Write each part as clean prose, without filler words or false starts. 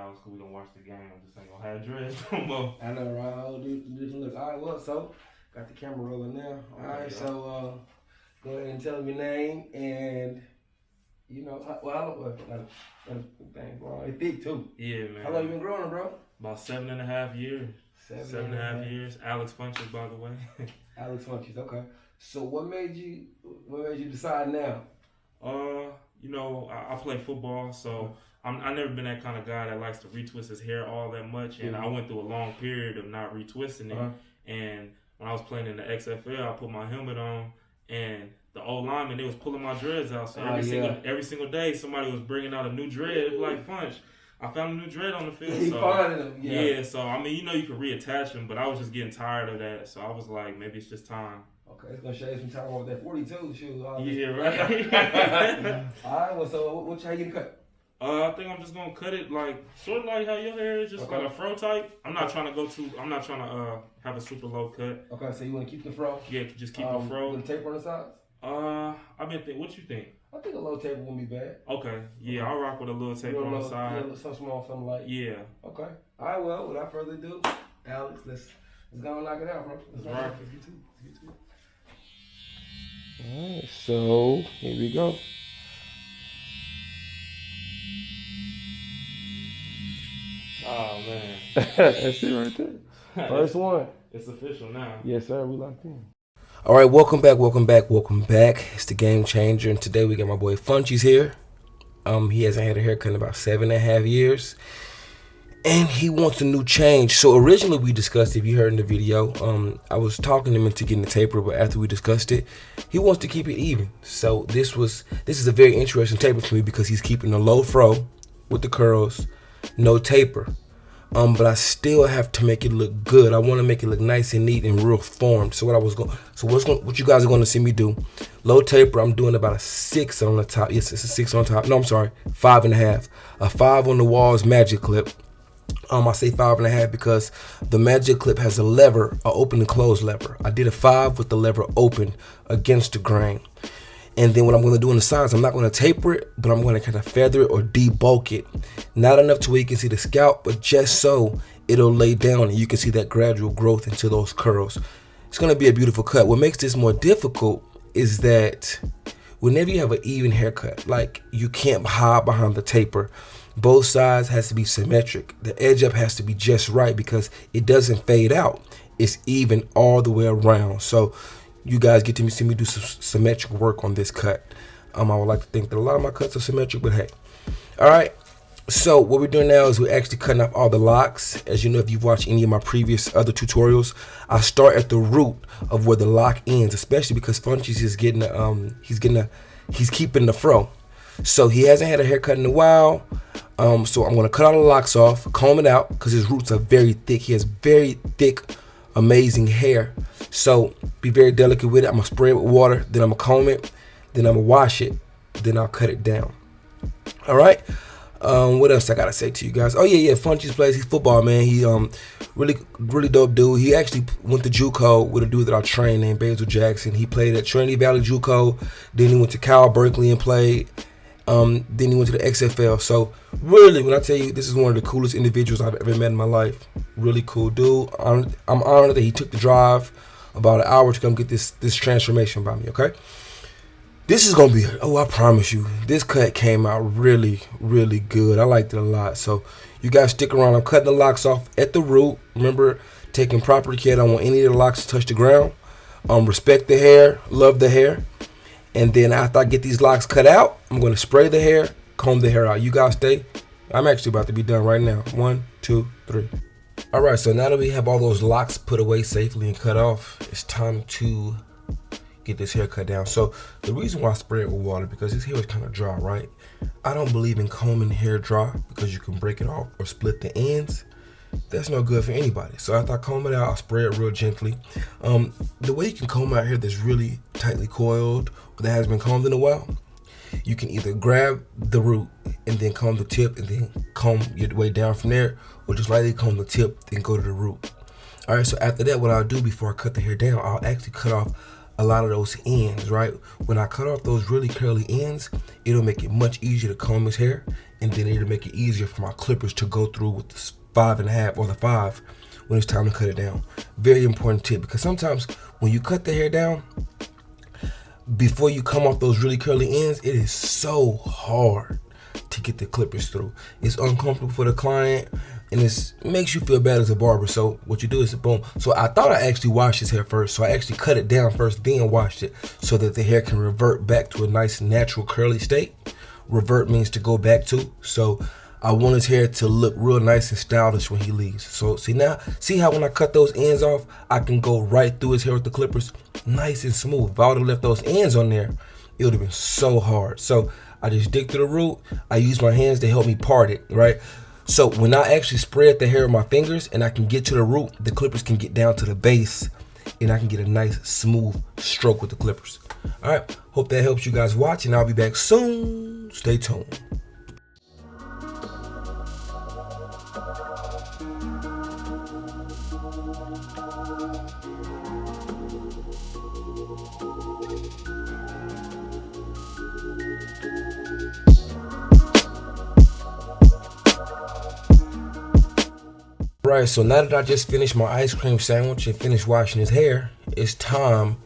Alex, because we don't watch the game. I just ain't gonna have dreads no more. I know, right? I'll do different look. All right, well, so got the camera rolling now. All right, so go ahead and tell me your name and I don't thing, bro. It's thick too. Yeah, man. How long you been growing, bro? About 7.5 years. 7.5 years. Alex FUNCHIES, by the way. Alex FUNCHIES, okay. So what made you decide now? I play football, so I never been that kind of guy that likes to retwist his hair all that much, and I went through a long period of not retwisting it. And when I was playing in the XFL, I put my helmet on, and the old lineman, they was pulling my dreads out. So every single day, somebody was bringing out a new dread. Like, Funch, I found a new dread on the field. He finding them, yeah. So I mean, you can reattach them, but I was just getting tired of that. So I was like, maybe it's just time. Okay, it's gonna shave some time off that 42 shoe. Yeah, right. All right, well, so how you gonna cut? I think I'm just gonna cut it like sort of like how your hair is, just like a fro type. I'm not trying to have a super low cut. Okay, so you wanna keep the fro? Yeah, just keep the fro. With the tape on the sides? I've been thinking. What you think? I think a low taper wouldn't be bad. Okay, yeah, I'll rock with a little taper on the side. Yeah, some small, something like. Yeah. Okay. All right. Well, without further ado, Alex, let's go and knock it out, bro. Let's get to it. All right. So here we go. Oh man. That's it right there. First one. It's official now. Yes, sir. We locked in. All right, welcome back. It's the GameChanger, and today we got my boy FUNCHIES here. He hasn't had a haircut in about 7.5 years, and he wants a new change. So originally we discussed, if you heard in the video, I was talking him into getting the taper, but after we discussed it, he wants to keep it even. So this is a very interesting taper for me because he's keeping the low fro with the curls, no taper. But I still have to make it look good. I want to make it look nice and neat and real formed. So what you guys are going to see me do? Low taper. I'm doing about a 6 on the top. Yes, it's a 6 on top. No, I'm sorry, 5.5. A 5 on the walls magic clip. I say 5.5 because the magic clip has a lever, a open and close lever. I did a 5 with the lever open against the grain. And then what I'm going to do on the sides, I'm not going to taper it, but I'm going to kind of feather it or debulk it. Not enough to where you can see the scalp, but just so it'll lay down and you can see that gradual growth into those curls. It's going to be a beautiful cut. What makes this more difficult is that whenever you have an even haircut, like you can't hide behind the taper. Both sides has to be symmetric. The edge up has to be just right because it doesn't fade out. It's even all the way around. So you guys get to see me do some symmetric work on this cut. I would like to think that a lot of my cuts are symmetric, but hey. All right, so what we're doing now is we're actually cutting off all the locks. As you know, if you've watched any of my previous other tutorials, I start at the root of where the lock ends, especially because FUNCHIES is he's keeping the fro. So he hasn't had a haircut in a while. So I'm gonna cut all the locks off, comb it out, because his roots are very thick. He has very thick, amazing hair. So be very delicate with it. I'm gonna spray it with water, then I'm gonna comb it, then I'm gonna wash it, then I'll cut it down. All right. What else I gotta say to you guys? Oh yeah, FUNCHIES plays. He's football, man. He really dope dude. He actually went to JUCO with a dude that I trained named Basil Jackson. He played at Trinity Valley JUCO. Then he went to Cal Berkeley and played. Then he went to the XFL. So really, when I tell you, this is one of the coolest individuals I've ever met in my life. Really cool dude. I'm honored that he took the drive about an hour to come get this transformation by me. Okay, this is gonna be, I promise you, this cut came out really good. I liked it a lot. So you guys stick around. I'm cutting the locks off at the root. Remember, taking proper care. I don't want any of the locks to touch the ground. Respect the hair, love the hair. And then after I get these locks cut out, I'm going to spray the hair, comb the hair out. You guys stay. I'm actually about to be done right now. 1, 2, 3. All right, so now that we have all those locks put away safely and cut off, it's time to get this hair cut down. So the reason why I spray it with water, because his hair is kind of dry, right? I don't believe in combing hair dry because you can break it off or split the ends. That's no good for anybody. So after I comb it out, I spray it real gently. The way you can comb out hair that's really tightly coiled or that hasn't been combed in a while, you can either grab the root and then comb the tip and then comb your way down from there, or just lightly comb the tip then go to the root. All right, so after that, what I'll do before I cut the hair down, I'll actually cut off a lot of those ends, right? When I cut off those really curly ends, it'll make it much easier to comb his hair, and then it'll make it easier for my clippers to go through with the 5.5 or the 5 when it's time to cut it down. Very important tip, because sometimes when you cut the hair down, before you come off those really curly ends, it is so hard to get the clippers through. It's uncomfortable for the client, and it makes you feel bad as a barber. So what you do is boom. So I thought I actually washed his hair first. So I actually cut it down first, then washed it, so that the hair can revert back to a nice natural curly state. Revert means to go back to. So I want his hair to look real nice and stylish when he leaves. So see how when I cut those ends off, I can go right through his hair with the clippers, nice and smooth. If I would have left those ends on there, it would have been so hard. So I just dig through the root. I use my hands to help me part it, right? So when I actually spread the hair with my fingers and I can get to the root, the clippers can get down to the base, and I can get a nice smooth stroke with the clippers. All right, hope that helps you guys watch, and I'll be back soon. Stay tuned. Right, so now that I just finished my ice cream sandwich and finished washing his hair, it's time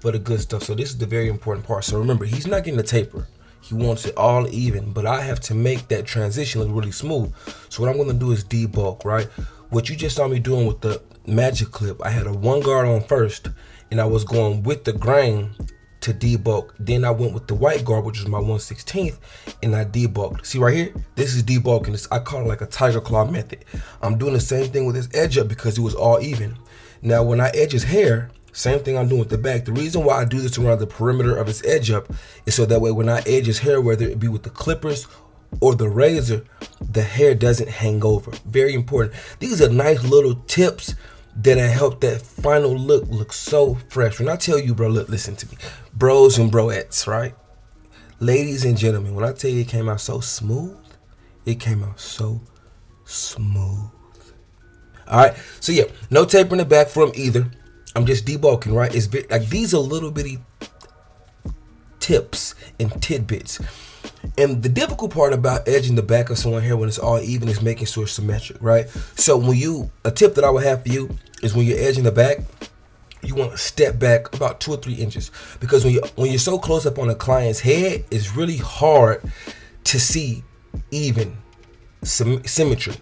for the good stuff. So this is the very important part. So remember, he's not getting a taper. He wants it all even, but I have to make that transition look really smooth. So what I'm gonna do is debulk, right? What you just saw me doing with the magic clip, I had a 1 guard on first, and I was going with the grain to debulk. Then I went with the white guard, which is my 1/16th, and I debulked. See right here? This is debulking. I call it like a tiger claw method. I'm doing the same thing with his edge up because it was all even. Now when I edge his hair, same thing I'm doing with the back. The reason why I do this around the perimeter of his edge up is so that way when I edge his hair, whether it be with the clippers or the razor, the hair doesn't hang over. Very important. These are nice little tips that help that final look so fresh. When I tell you, bro, look, listen to me. Bros and broettes, right? Ladies and gentlemen, when I tell you it came out so smooth, it came out so smooth. All right, so yeah, no taper in the back for him either. I'm just debulking, right? It's like these are little bitty tips and tidbits. And the difficult part about edging the back of someone's hair when it's all even is making sure it's symmetric, right? So a tip that I would have for you is when you're edging the back, you want to step back about 2 or 3 inches, because when you're so close up on a client's head, it's really hard to see even symmetry.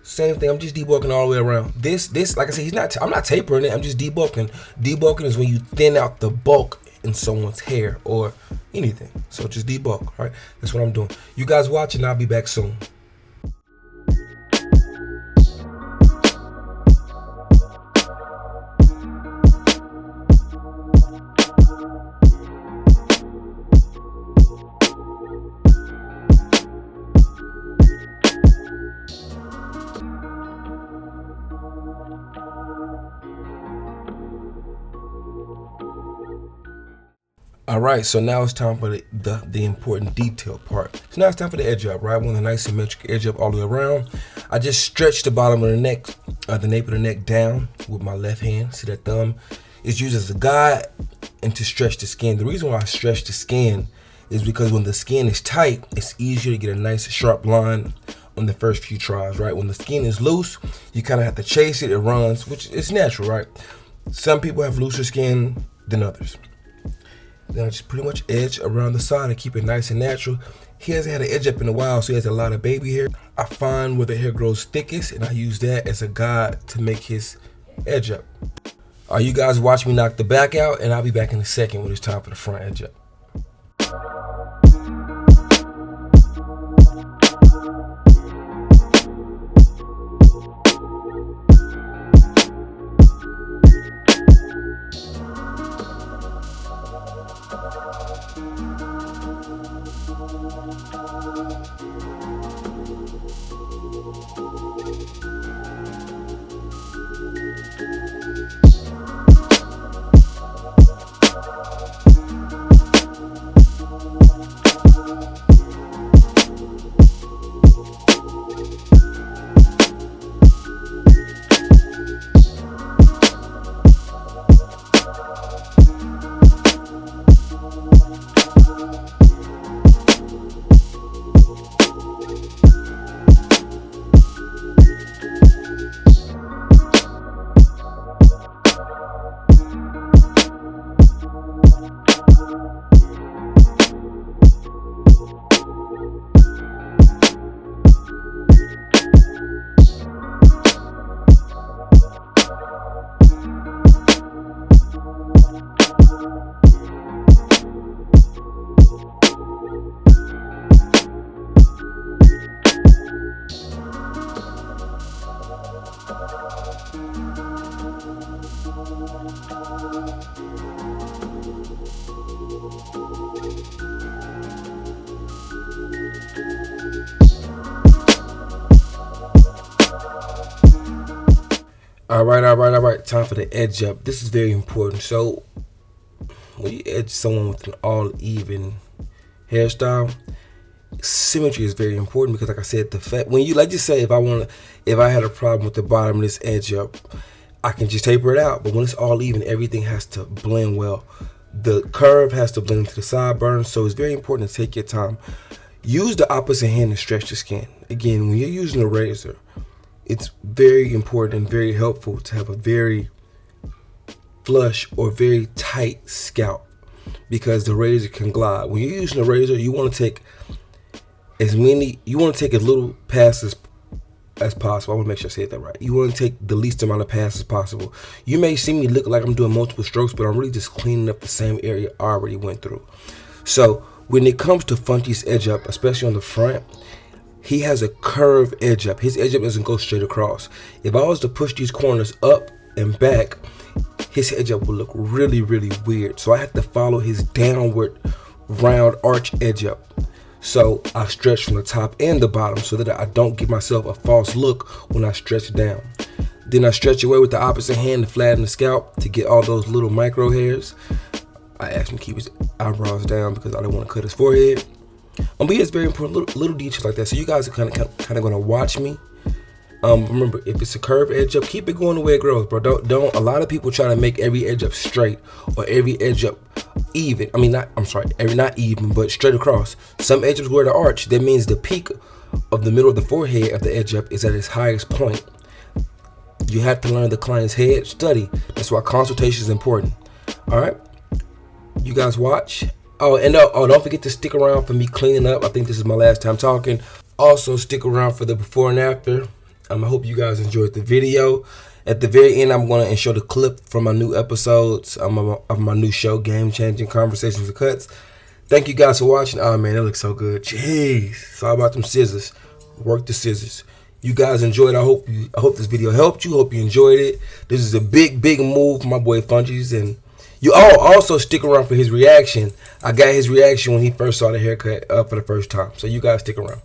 Same thing. I'm just debulking all the way around. This, like I said, I'm not tapering it. I'm just debulking. Debulking is when you thin out the bulk in someone's hair or anything. So just debulk, right? That's what I'm doing. You guys watch, and I'll be back soon. All right, so now it's time for the important detail part. So now it's time for the edge up, right? I want a nice symmetric edge up all the way around. I just stretch the bottom of the neck, the nape of the neck down with my left hand. See that thumb is used as a guide and to stretch the skin. The reason why I stretch the skin is because when the skin is tight, it's easier to get a nice sharp line on the first few tries, right? When the skin is loose, you kind of have to chase it. It runs, which is natural, right? Some people have looser skin than others. Then I just pretty much edge around the side and keep it nice and natural. He hasn't had an edge up in a while, so he has a lot of baby hair. I find where the hair grows thickest, and I use that as a guide to make his edge up. You guys watch me knock the back out, and I'll be back in a second when it's time for the front edge up. All right. Time for the edge up. This is very important. So when you edge someone with an all even hairstyle, symmetry is very important because, like I said, the fact when you let's just say if I had a problem with the bottom of this edge up, I can just taper it out. But when it's all even, everything has to blend well. The curve has to blend into the sideburns, so it's very important to take your time. Use the opposite hand to stretch the skin. Again, when you're using a razor, it's very important and very helpful to have a very flush or very tight scalp because the razor can glide. When you're using a razor, you want to take as little passes as possible. I want to make sure I say that right. You want to take the least amount of passes possible. You may see me look like I'm doing multiple strokes, but I'm really just cleaning up the same area I already went through. So when it comes to Funchie's edge up, especially on the front, he has a curved edge up. His edge up doesn't go straight across. If I was to push these corners up and back, his edge up would look really, really weird. So I have to follow his downward round arch edge up. So I stretch from the top and the bottom so that I don't give myself a false look when I stretch down. Then I stretch away with the opposite hand to flatten the scalp to get all those little micro hairs. I asked him to keep his eyebrows down because I don't want to cut his forehead. But yeah, it's very important, little details like that. So you guys are kind of going to watch me. Remember, if it's a curved edge up, keep it going the way it grows, bro. Don't. A lot of people try to make every edge up straight or every edge up even. Not even, but straight across. Some edge ups go to arch. That means the peak of the middle of the forehead of the edge up is at its highest point. You have to learn the client's head, study. That's why consultation is important. All right, you guys watch. Don't forget to stick around for me cleaning up. I think this is my last time talking. Also, stick around for the before and after. I hope you guys enjoyed the video. At the very end, I'm going to show the clip from my new episodes of my new show, Game Changing Conversations and Cuts. Thank you guys for watching. Oh, man, it looks so good. Jeez. It's all about them scissors. Work the scissors. You guys enjoyed. I hope this video helped you. Hope you enjoyed it. This is a big move for my boy Funchies. And you all also stick around for his reaction. I got his reaction when he first saw the haircut for the first time. So you guys stick around.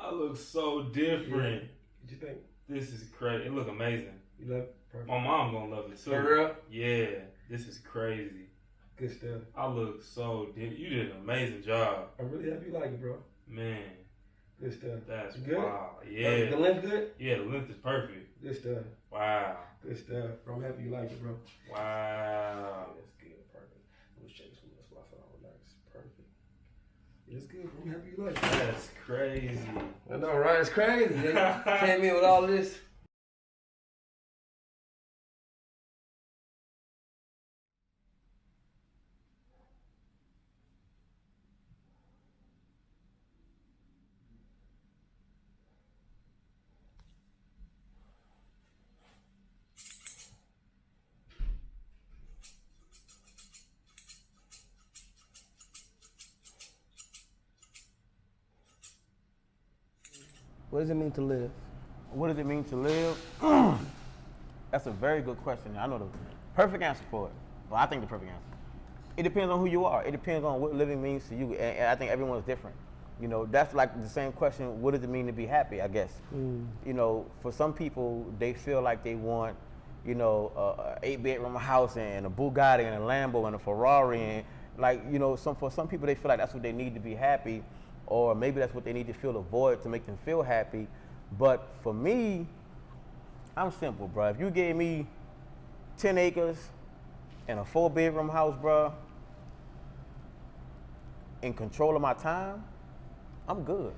I look so different. What you think? This is crazy. It look amazing. You love it? Perfect. My mom gonna love it too. For real? Yeah, this is crazy. Good stuff. I look so different. You did an amazing job. I'm really happy you like it, bro. Man. Good stuff. That's good. Wow. Yeah. The length good? Yeah, the length is perfect. Good stuff. Wow. Good stuff. Bro, I'm happy you like it, bro. Wow. Yeah, that's good. Perfect. Let me check this one. That's why I thought relax. Perfect. It's good. I'm happy you like it. That's crazy. I know, right? It's crazy. Came in with all this. What does it mean to live? What does it mean to live? That's a very good question. I know the perfect answer for it. Well, I think the perfect answer. It depends on who you are. It depends on what living means to you. And I think everyone's different. You know, that's like the same question, what does it mean to be happy, I guess. You know, for some people, they feel like they want, you know, a 8-bedroom house and a Bugatti and a Lambo and a Ferrari. And like, you know, for some people, they feel like that's what they need to be happy. Or maybe that's what they need to fill a void to make them feel happy. But for me, I'm simple, bro. If you gave me 10 acres and a 4-bedroom house, bro, in control of my time, I'm good.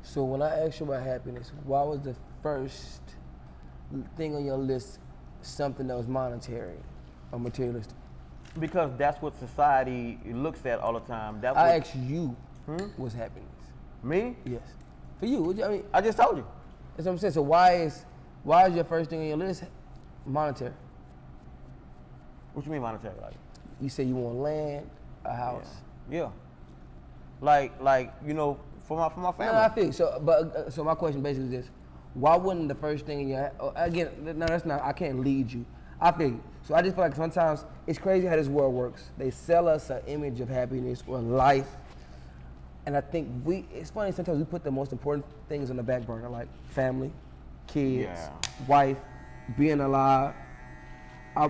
So when I asked you about happiness, why was the first thing on your list something that was monetary or materialistic? Because that's what society looks at all the time. I asked you, what's happiness? Me? Yes. For you, I mean, I just told you. That's what I'm saying. So why is your first thing on your list monetary? What you mean monetary? Like, you say you want land, a house. Yeah. Like you know, for my family. No, I feel so. But so my question basically is this: why wouldn't the first thing in your again? No, that's not. I can't lead you. I feel you. So I just feel like sometimes it's crazy how this world works. They sell us an image of happiness or life, and I think it's funny sometimes we put the most important things on the back burner, like family, kids, wife, being alive.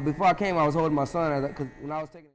Before I came, I was holding my son because when I was taking.